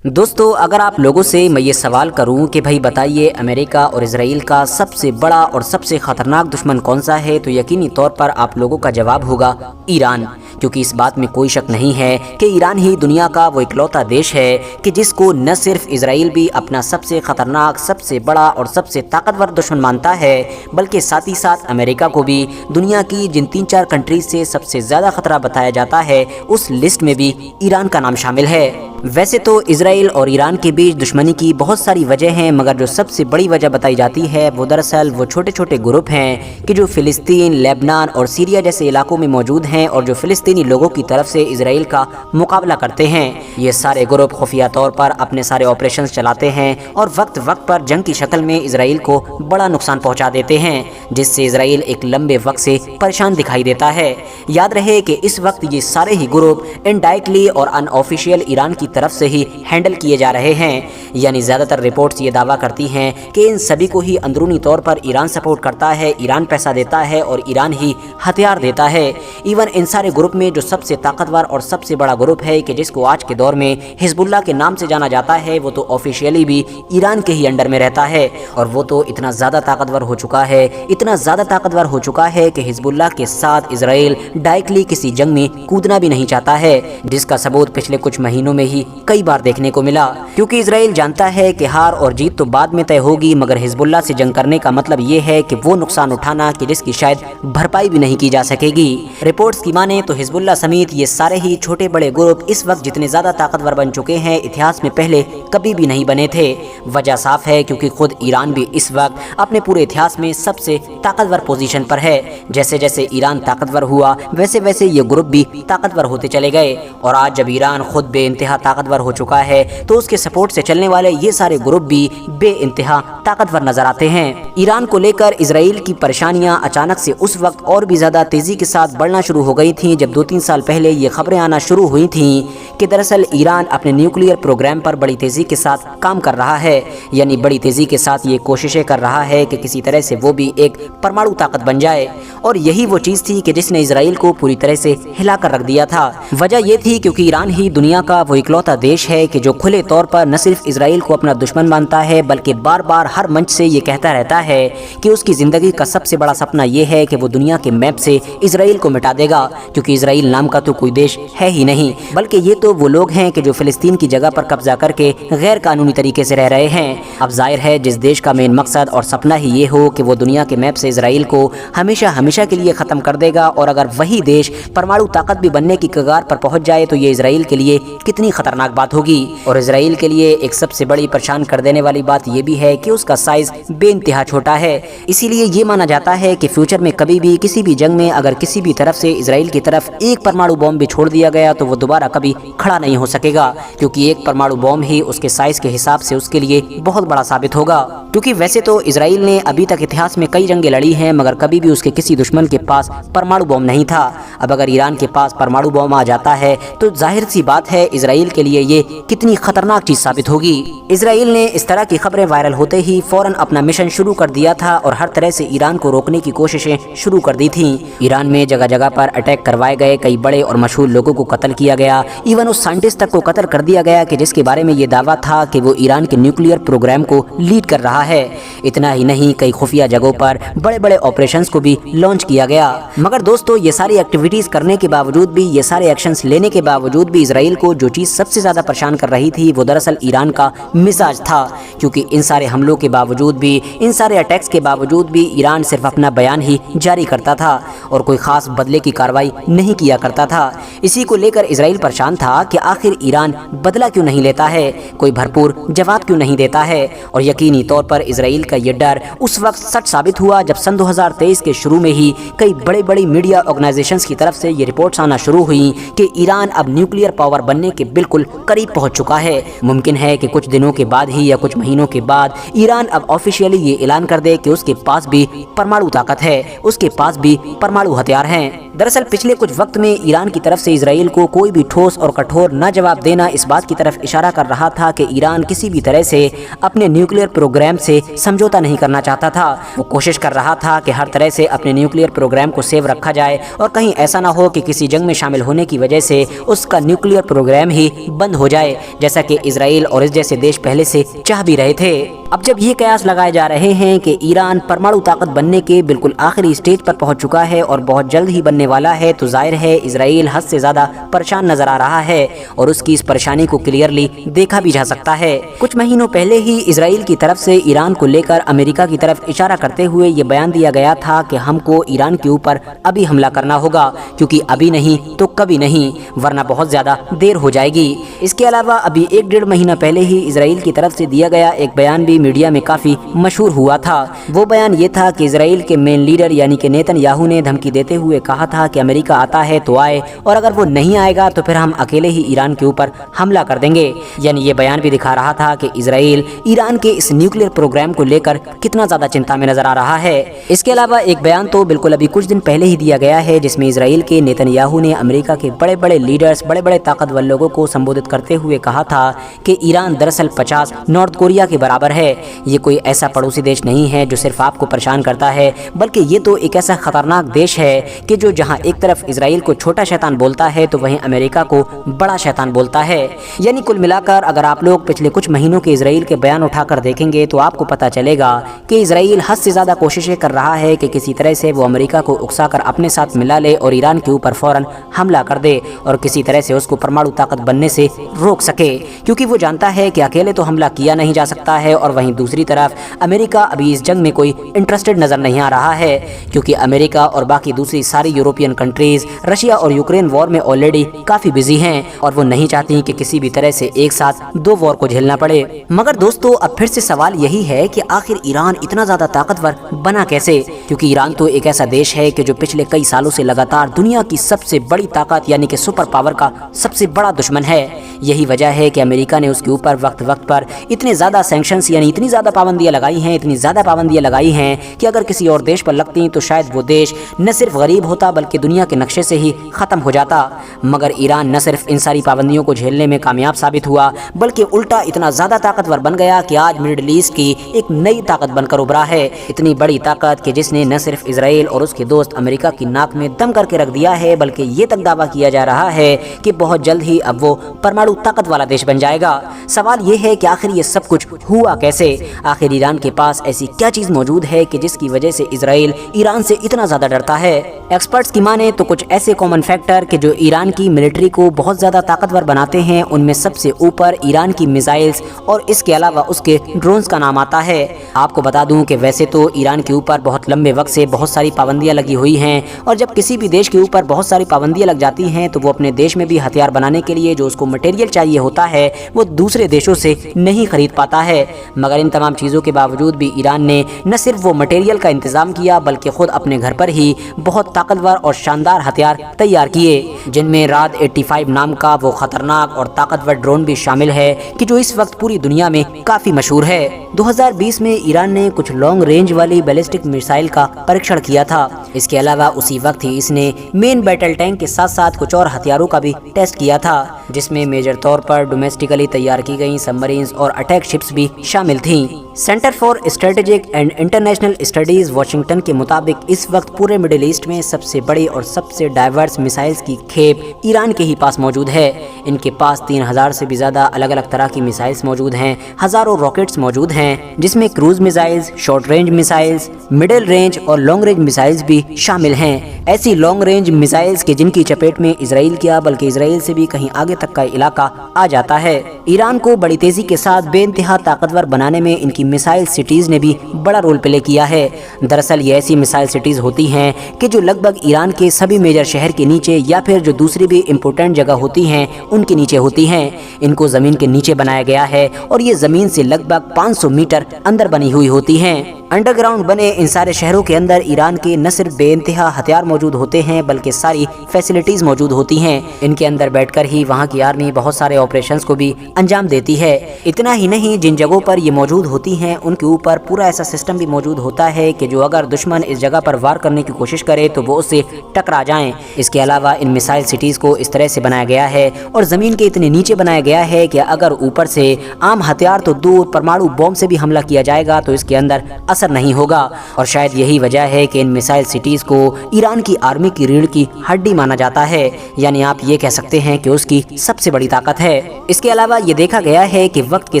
दोस्तों, अगर आप लोगों से मैं ये सवाल करूं कि भाई बताइए अमेरिका और इजराइल का सबसे बड़ा और सबसे ख़तरनाक दुश्मन कौन सा है, तो यकीनी तौर पर आप लोगों का जवाब होगा ईरान। क्योंकि इस बात में कोई शक नहीं है कि ईरान ही दुनिया का वो इकलौता देश है कि जिसको न सिर्फ इजराइल भी अपना सबसे ख़तरनाक, सबसे बड़ा और सबसे ताकतवर दुश्मन मानता है, बल्कि साथ ही साथ अमेरिका को भी दुनिया की जिन 3-4 कंट्रीज से सबसे ज़्यादा ख़तरा बताया जाता है उस लिस्ट में भी ईरान का नाम शामिल है। वैसे तो इजराइल और ईरान के बीच दुश्मनी की बहुत सारी वजह हैं, मगर जो सबसे बड़ी वजह बताई जाती है वो दरअसल वो छोटे छोटे ग्रुप हैं कि जो फ़िलिस्तीन, लेबनान और सीरिया जैसे इलाकों में मौजूद हैं और जो फ़िलिस्तीनी लोगों की तरफ से इजराइल का मुकाबला करते हैं। ये सारे ग्रुप खुफिया तौर पर अपने सारे ऑपरेशन चलाते हैं और वक्त वक्त पर जंग की शक्ल में इजराइल को बड़ा नुकसान पहुँचा देते हैं, जिससे इजराइल एक लंबे वक्त से परेशान दिखाई देता है। याद रहे कि इस वक्त ये सारे ही ग्रुप इनडायरेक्टली और अनऑफिशियल ईरान की तरफ से ही हैंडल किए जा रहे हैं। यानी ज़्यादातर रिपोर्ट्स ये दावा करती हैं कि इन सभी को ही अंदरूनी तौर पर ईरान सपोर्ट करता है, ईरान पैसा देता है और ईरान ही हथियार देता है। इवन इन सारे ग्रुप में जो सबसे ताकतवर और सबसे बड़ा ग्रुप है कि जिसको आज के दौर में हिजबुल्लाह के नाम से जाना जाता है, वो तो ऑफिशियली भी ईरान के ही अंडर में रहता है। और वो तो इतना ज़्यादा ताकतवर हो चुका है, इतना ज़्यादा ताकतवर हो चुका है कि हिजबुल्लाह के साथ इजराइल डायरेक्टली किसी जंग में कूदना भी नहीं चाहता है, जिसका सबूत पिछले कुछ महीनों में ही कई बार देखने को मिला। क्योंकि इजराइल जानता है कि हार और जीत तो बाद में तय होगी, मगर हिजबुल्लाह से जंग करने का मतलब ये है कि वो नुकसान उठाना कि जिसकी शायद भरपाई भी नहीं की जा सकेगी। रिपोर्ट्स की माने तो हिजबुल्लाह समेत ये सारे ही छोटे बड़े ग्रुप इस वक्त जितने ज्यादा ताकतवर बन चुके हैं, इतिहास में पहले कभी भी नहीं बने थे। वजह साफ है, क्योंकि खुद ईरान भी इस वक्त अपने पूरे इतिहास में सबसे ताकतवर पोजीशन पर है। जैसे जैसे ईरान ताकतवर हुआ वैसे वैसे ये ग्रुप भी ताकतवर होते चले गए, और आज जब ईरान खुद बेइंतहा ताकतवर हो चुका है तो उसके सपोर्ट से चलने वाले ये सारे ग्रुप भी बेइंतहा ताकतवर नजर आते हैं। ईरान को लेकर इजराइल की परेशानियां अचानक से उस वक्त और भी ज्यादा तेजी के साथ बढ़ना शुरू हो गई थीं जब 2-3 साल पहले ये खबरें आना शुरू हुई थीं कि दरअसल ईरान अपने न्यूक्लियर प्रोग्राम पर बड़ी तेजी के साथ काम कर रहा है। यानी बड़ी तेजी के साथ ये कोशिशें कर रहा है कि किसी तरह से वो भी एक परमाणु ताकत बन जाए, और यही वो चीज थी कि जिसने इजराइल को पूरी तरह से हिलाकर रख दिया था। वजह ये थी क्योंकि ईरान ही दुनिया का वो इकलौता देश है कि जो खुले तौर पर न सिर्फ इजराइल को अपना दुश्मन मानता है, बल्कि बार बार हर मंच से ये कहता रहता है कि उसकी जिंदगी का सबसे बड़ा सपना ये है कि वो दुनिया के मैप से इजराइल को मिटा देगा। क्योंकि इजराइल नाम का तो कोई देश है ही नहीं, बल्कि ये तो वो लोग हैं कि जो फिलिस्तीन की जगह पर कब्जा करके गैर कानूनी तरीके से रह रहे हैं। अब जाहिर है जिस देश का मेन मकसद और सपना ही ये हो कि वो दुनिया के मैप से इजराइल को हमेशा हमेशा के लिए खत्म कर देगा, और अगर वही देश परमाणु ताकत भी बनने की कगार पर पहुंच जाए तो ये इजराइल के लिए कितनी खतरनाक बात होगी। और इजराइल के लिए एक सबसे बड़ी परेशान कर देने वाली बात यह भी है कि उसका साइज बेइंतहा छोटा है। इसीलिए ये माना जाता है कि फ्यूचर में कभी भी किसी भी जंग में अगर किसी भी तरफ से इजराइल की तरफ एक परमाणु बॉम्ब भी छोड़ दिया गया तो वो दोबारा कभी खड़ा नहीं हो सकेगा, क्योंकि एक परमाणु बॉम्ब ही उसके साइज के हिसाब से उसके लिए बहुत बड़ा साबित होगा। क्योंकि वैसे तो इजराइल ने अभी तक इतिहास में कई जंगें लड़ी हैं, मगर कभी भी उसके किसी दुश्मन के पास परमाणु बॉम्ब नहीं था। अब अगर ईरान के पास परमाणु बॉम्ब आ जाता है तो जाहिर सी बात है इजराइल के लिए ये कितनी खतरनाक चीज साबित होगी। इजराइल ने इस तरह की खबरें वायरल होते ही फौरन अपना मिशन शुरू कर दिया था और हर तरह से ईरान को रोकने की कोशिशें शुरू कर दी थीं। ईरान में जगह जगह पर अटैक करवाए गए, कई बड़े और मशहूर लोगों को कत्ल किया गया। इवन उस साइंटिस्ट तक को कत्ल कर दिया गया कि जिसके बारे में ये दावा था कि वो ईरान के न्यूक्लियर प्रोग्राम को लीड कर रहा है। इतना ही नहीं, कई खुफिया जगहों पर बड़े बड़े ऑपरेशंस को भी लॉन्च किया गया। मगर दोस्तों, ये सारी एक्टिविटीज करने के बावजूद भी, ये सारे एक्शंस लेने के बावजूद भी इजराइल को जो चीज सबसे ज्यादा परेशान कर रही थी वो दरअसल ईरान का मिजाज था। क्योंकि इन सारे हमलों के बावजूद भी, इन सारे अटैक्स के बावजूद भी ईरान सिर्फ अपना बयान ही जारी करता था और कोई खास बदले की कार्रवाई नहीं किया करता था। इसी को लेकर इजराइल परेशान था कि आखिर ईरान बदला क्यों नहीं लेता है, कोई भरपूर जवाब क्यों नहीं देता है। और यकीनी तौर पर इजराइल का ये डर उस वक्त सच साबित हुआ जब सन 2023 के शुरू में ही कई बड़े बड़ी मीडिया ऑर्गेनाइजेशंस की तरफ से ये रिपोर्ट्स आना शुरू हुई कि ईरान अब न्यूक्लियर पावर बनने के बिल्कुल करीब पहुंच चुका है। मुमकिन है कि कुछ दिनों के बाद ही या कुछ महीनों के बाद ईरान अब ऑफिशियली ये ऐलान कर दे कि उसके पास भी परमाणु ताकत है, उसके पास भी परमाणु हथियार हैं। दरअसल पिछले कुछ वक्त में ईरान की तरफ से इसराइल को कोई भी ठोस और कठोर न जवाब देना इस बात की तरफ इशारा कर रहा था कि ईरान किसी भी तरह से अपने न्यूक्लियर प्रोग्राम से समझौता नहीं करना चाहता था। वो कोशिश कर रहा था कि हर तरह से अपने न्यूक्लियर प्रोग्राम को सेव रखा जाए और कहीं ऐसा ना हो कि किसी जंग में शामिल होने की वजह से उसका न्यूक्लियर प्रोग्राम ही बंद हो जाए, जैसा कि इसराइल और इस जैसे देश पहले से चाह भी रहे थे। अब जब ये कयास लगाए जा रहे हैं कि ईरान परमाणु ताकत बनने के बिल्कुल आखिरी स्टेज पर पहुंच चुका है और बहुत जल्द ही बनने वाला है, तो जाहिर है इसराइल हद से ज्यादा परेशान नजर आ रहा है और उसकी इस परेशानी को क्लियरली देखा भी जा सकता है। कुछ महीनों पहले ही इसराइल की तरफ से ईरान को लेकर अमेरिका की तरफ इशारा करते हुए ये बयान दिया गया था कि हमको ईरान के ऊपर अभी हमला करना होगा, क्योंकि अभी नहीं तो कभी नहीं, वरना बहुत ज्यादा देर हो जाएगी। इसके अलावा अभी 1-1.5 महीना पहले ही इसराइल की तरफ से दिया गया एक बयान भी मीडिया में काफी मशहूर हुआ था। वो बयान ये था कि इसराइल के मेन लीडर यानी कि नेतन्याहू ने धमकी देते हुए कहा था कि अमेरिका आता है तो आए और अगर वो नहीं आएगा तो फिर हम अकेले ही ईरान के ऊपर हमला कर देंगे। यानी ये बयान भी दिखा रहा था कि इसराइल ईरान के इस न्यूक्लियर प्रोग्राम को लेकर कितना ज्यादा चिंता में नजर आ रहा है। इसके अलावा एक बयान तो बिल्कुल अभी कुछ दिन पहले ही दिया गया है जिसमें इसराइल के नेतन्याहू ने अमेरिका के बड़े बड़े लीडर्स, बड़े बड़े ताकतवर लोगों को संबोधित करते हुए कहा था कि ईरान दरअसल 50 नॉर्थ कोरिया के बराबर है। ये कोई ऐसा पड़ोसी देश नहीं है जो सिर्फ आपको परेशान करता है, बल्कि ये तो एक ऐसा खतरनाक देश है कि जो जहां एक तरफ इसराइल को छोटा शैतान बोलता है तो वहीं अमेरिका को बड़ा शैतान बोलता है। यानी कुल मिलाकर अगर आप लोग पिछले कुछ महीनों के इसराइल के बयान उठाकर देखेंगे तो आपको पता चलेगा कि इसराइल हद से ज्यादा कोशिशें कर रहा है कि किसी तरह से वो अमेरिका को उकसाकर अपने साथ मिला ले और ईरान के ऊपर फौरन हमला कर दे और किसी तरह से उसको परमाणु ताकत बनने से रोक सके, क्योंकि वो जानता है कि अकेले तो हमला किया नहीं जा सकता है और वहीं दूसरी तरफ अमेरिका अभी इस जंग में कोई इंटरेस्टेड नजर नहीं आ रहा है, क्योंकि अमेरिका और बाकी दूसरी सारी यूरोपियन कंट्रीज रशिया और यूक्रेन वॉर में ऑलरेडी काफी बिजी हैं और वो नहीं चाहती कि किसी भी तरह से एक साथ 2 वॉर को झेलना पड़े। मगर दोस्तों अब फिर से सवाल यही है कि आखिर ईरान इतना ज्यादा ताकतवर बना कैसे, क्योंकि ईरान तो एक ऐसा देश है कि जो पिछले कई सालों से लगातार दुनिया की सबसे बड़ी ताकत यानी कि सुपर पावर का सबसे बड़ा दुश्मन है। यही वजह है कि अमेरिका ने उसके ऊपर वक्त वक्त पर इतने ज्यादा सैंक्शंस यानी इतनी ज्यादा पाबंदियां लगाई हैं, इतनी ज्यादा पाबंदियां लगाई हैं कि अगर किसी और देश पर लगती तो शायद वो देश न सिर्फ गरीब होता बल्कि दुनिया के नक्शे से ही खत्म हो जाता। मगर ईरान न सिर्फ इन सारी पाबंदियों को झेलने में कामयाब साबित हुआ बल्कि उल्टा इतना ज्यादा ताकतवर बन गया कि आज मिडिल ईस्ट की एक नई ताकत बनकर उभरा है। इतनी बड़ी ताकत कि जिसने न सिर्फ इसराइल और उसके दोस्त अमेरिका की नाक में दम करके रख दिया है बल्कि ये तक दावा किया जा रहा है कि बहुत जल्द ही अब वो परमाणु ताकत वाला देश बन जाएगा। सवाल ये है कि आखिर ये सब कुछ हुआ कैसे? आखिर ईरान के पास ऐसी क्या चीज मौजूद है कि जिसकी वजह से इसराइल ईरान से इतना ज्यादा डरता है? एक्सपर्ट्स की माने तो कुछ ऐसे कॉमन फैक्टर कि जो ईरान की मिलिट्री को बहुत ज्यादा ताकतवर बनाते हैं, उनमें सबसे ऊपर ईरान की मिसाइल्स और इसके अलावा उसके ड्रोन्स का नाम आता है। आपको बता दूं कि वैसे तो ईरान के ऊपर बहुत लंबे वक्त से बहुत सारी पाबंदियां लगी हुई हैं और जब किसी भी देश के ऊपर बहुत सारी पाबंदियां लग जाती हैं तो वो अपने देश में भी हथियार बनाने के लिए जो उसको मटेरियल चाहिए होता है वो दूसरे देशों से नहीं खरीद पाता है। मगर इन तमाम चीज़ों के बावजूद भी ईरान ने न सिर्फ वो मटेरियल का इंतजाम किया बल्कि खुद अपने घर पर ही बहुत ताकतवर और शानदार हथियार तैयार किए, जिनमें राद 85 नाम का वो खतरनाक और ताकतवर ड्रोन भी शामिल है कि जो इस वक्त पूरी दुनिया में काफी मशहूर है। 2020 में ईरान ने कुछ लॉन्ग रेंज वाली बैलिस्टिक मिसाइल का परीक्षण किया था। इसके अलावा उसी वक्त ही इसने मेन बैटल टैंक के साथ साथ कुछ और हथियारों का भी टेस्ट किया था, जिसमें मेजर तौर पर डोमेस्टिकली तैयार की गई सबमरीन्स और अटैक शिप्स भी शामिल थीं। Centre for strategic and international studies Washington के मुताबिक इस वक्त पूरे मिडिल ईस्ट में सबसे बड़ी और सबसे डाइवर्स मिसाइल्स की खेप ईरान के ही पास मौजूद है। इनके पास 3000 से भी ज्यादा अलग अलग तरह की मिसाइल्स मौजूद हैं, हजारों रॉकेट्स मौजूद हैं, जिसमें cruise missiles, short range missiles, middle range और लॉन्ग रेंज मिसाइल्स भी शामिल हैं। ऐसी लॉन्ग रेंज मिसाइल्स के जिनकी चपेट में इसराइल क्या बल्कि इसराइल से भी कहीं आगे तक का इलाका आ जाता है। ईरान को बड़ी तेजी के साथ बेइंतहा ताकतवर बनाने में इनकी मिसाइल सिटीज ने भी बड़ा रोल प्ले किया है। दरअसल ये ऐसी मिसाइल सिटीज होती हैं कि जो लगभग ईरान के सभी मेजर शहर के नीचे या फिर जो दूसरी भी इम्पोर्टेंट जगह होती हैं उनके नीचे होती हैं। इनको जमीन के नीचे बनाया गया है और ये जमीन से लगभग 500 मीटर अंदर बनी हुई होती हैं। अंडरग्राउंड बने इन सारे शहरों के अंदर ईरान के न सिर्फ बेइंतहा हथियार मौजूद होते हैं बल्कि सारी फैसिलिटीज़ मौजूद होती हैं। इनके अंदर बैठकर ही वहाँ की आर्मी बहुत सारे ऑपरेशंस को भी अंजाम देती है। इतना ही नहीं, जिन जगहों पर ये मौजूद होती हैं उनके ऊपर पूरा ऐसा सिस्टम भी मौजूद होता है कि जो अगर दुश्मन इस जगह पर वार करने की कोशिश करे तो वो उससे टकरा जाएं। इसके अलावा इन मिसाइल सिटीज़ को इस तरह से बनाया गया है और ज़मीन के इतने नीचे बनाया गया है कि अगर ऊपर से आम हथियार तो दूर परमाणु बॉम्ब से भी हमला किया जाएगा तो इसके अंदर असर नहीं होगा। और शायद यही वजह है कि इन मिसाइल सिटीज़ को ईरान की आर्मी की रीढ़ की हड्डी माना जाता है, यानी आप ये कह सकते हैं कि उसकी सबसे बड़ी ताकत है। इसके अलावा ये देखा गया है कि वक्त के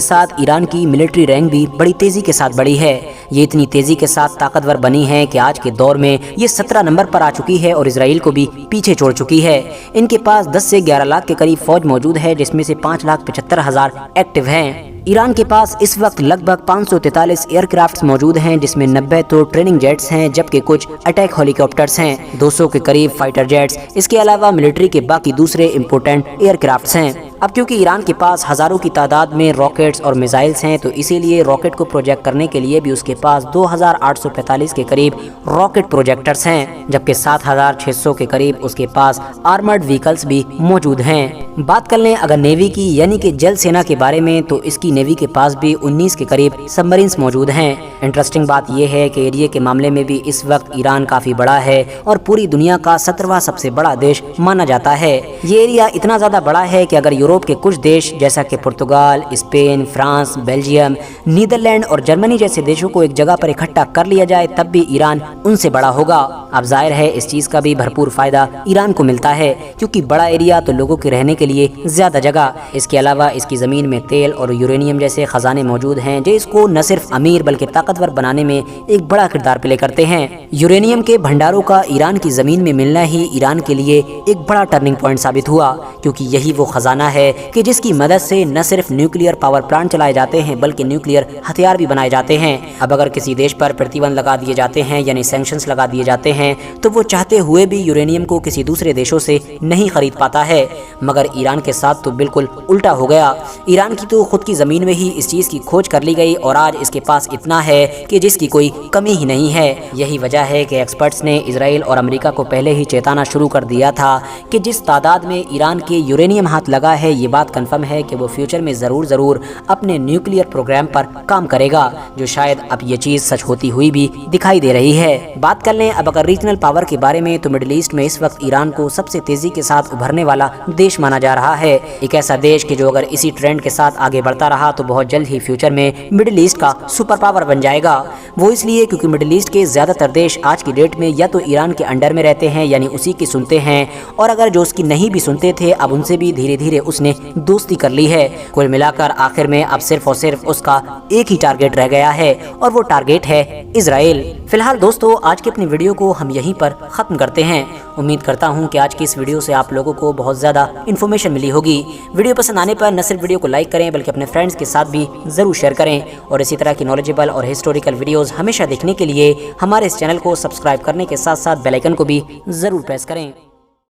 साथ ईरान की मिलिट्री रैंक भी बड़ी तेज़ी के साथ बढ़ी है। ये इतनी तेज़ी के साथ ताकतवर बनी है कि आज के दौर में ये 17 नंबर पर आ चुकी है और इसराइल को भी पीछे छोड़ चुकी है। इनके पास 10 से 11 लाख के करीब फौज मौजूद है, जिसमें से 5,75,000 एक्टिव हैं। ईरान के पास इस वक्त लगभग 543 एयरक्राफ्ट्स मौजूद हैं, जिसमें 90 तो ट्रेनिंग जेट्स हैं जबकि कुछ अटैक हेलीकॉप्टर्स हैं, 200 के करीब फाइटर जेट्स। इसके अलावा मिलिट्री के बाकी दूसरे इम्पोर्टेंट एयरक्राफ्ट्स हैं। अब क्योंकि ईरान के पास हज़ारों की तादाद में रॉकेट्स और मिसाइल्स हैं तो इसीलिए रॉकेट को प्रोजेक्ट करने के लिए भी उसके पास 2845 के करीब रॉकेट प्रोजेक्टर्स हैं, जबकि 7600 के करीब उसके पास आर्मर्ड व्हीकल्स भी मौजूद हैं। बात कर लें अगर नेवी की यानी कि जल सेना के बारे में तो इसकी नेवी के पास भी 19 के करीब सबमरीन्स मौजूद हैं। इंटरेस्टिंग बात यह है कि एरिया के मामले में भी इस वक्त ईरान काफ़ी बड़ा है और पूरी दुनिया का 17वां सबसे बड़ा देश माना जाता है। ये एरिया इतना ज़्यादा बड़ा है कि अगर यूरोप के कुछ देश जैसा कि पुर्तगाल, स्पेन, फ्रांस, बेल्जियम, नीदरलैंड और जर्मनी जैसे देशों को एक जगह पर इकट्ठा कर लिया जाए तब भी ईरान उनसे बड़ा होगा। अब जाहिर है इस चीज़ का भी भरपूर फ़ायदा ईरान को मिलता है क्योंकि बड़ा एरिया तो लोगों के रहने के लिए ज़्यादा जगह। इसके अलावा इसकी ज़मीन में तेल और यूरेनियम जैसे ख़जाने मौजूद हैं जो इसको न सिर्फ अमीर बल्कि ताकतवर बनाने में एक बड़ा किरदार प्ले करते हैं। यूरेनियम के भंडारों का ईरान की ज़मीन में मिलना ही ईरान के लिए एक बड़ा टर्निंग पॉइंट साबित हुआ, क्योंकि यही वो ख़जाना है कि जिसकी मदद से न सिर्फ न्यूक्लियर पावर प्लांट चलाए जाते हैं बल्कि न्यूक्लियर हथियार भी बनाए जाते हैं। अब अगर किसी देश पर प्रतिबंध लगा दिए जाते हैं यानी सैंक्शंस लगा दिए जाते हैं तो वो चाहते हुए भी यूरेनियम को किसी दूसरे देशों से नहीं खरीद पाता है, मगर ईरान के साथ तो बिल्कुल उल्टा हो गया। ईरान की तो खुद की ज़मीन में ही इस चीज़ की खोज कर ली गई और आज इसके पास इतना है कि जिसकी कोई कमी ही नहीं है। यही वजह है कि एक्सपर्ट्स ने इजराइल और अमेरिका को पहले ही चेताना शुरू कर दिया था कि जिस तादाद में ईरान के यूरेनियम हाथ लगा है ये बात कंफर्म है कि वो फ्यूचर में ज़रूर अपने न्यूक्लियर प्रोग्राम पर काम करेगा, जो शायद अब ये चीज़ सच होती हुई भी दिखाई दे रही है। बात कर लें अब अगर रीजनल पावर के बारे में तो मिडिल ईस्ट में इस वक्त ईरान को सबसे तेज़ी के साथ उभरने वाला देश माना जा रहा है। एक ऐसा देश कि जो अगर इसी ट्रेंड के साथ आगे बढ़ता रहा तो बहुत जल्द ही फ्यूचर में मिडिल ईस्ट का सुपर पावर बन जाएगा। वो इसलिए क्योंकि मिडिल ईस्ट के ज़्यादातर देश आज की डेट में या तो ईरान के अंडर में रहते हैं यानी उसी की सुनते हैं, और अगर जो उसकी नहीं भी सुनते थे अब उनसे भी धीरे धीरे उसने दोस्ती कर ली है। कुल मिलाकर आखिर में अब सिर्फ और सिर्फ उसका एक ही टारगेट रह गया है और वो टारगेट है इजराइल। फिलहाल दोस्तों आज की अपनी वीडियो को हम यहीं पर ख़त्म करते हैं। उम्मीद करता हूं कि आज की इस वीडियो से आप लोगों को बहुत ज़्यादा इन्फॉर्मेशन मिली होगी। वीडियो पसंद आने पर न सिर्फ वीडियो को लाइक करें बल्कि अपने फ्रेंड्स के साथ भी ज़रूर शेयर करें, और इसी तरह की नॉलेजेबल और हिस्टोरिकल वीडियोज़ हमेशा देखने के लिए हमारे इस चैनल को सब्सक्राइब करने के साथ साथ बेल आइकन को भी ज़रूर प्रेस करें।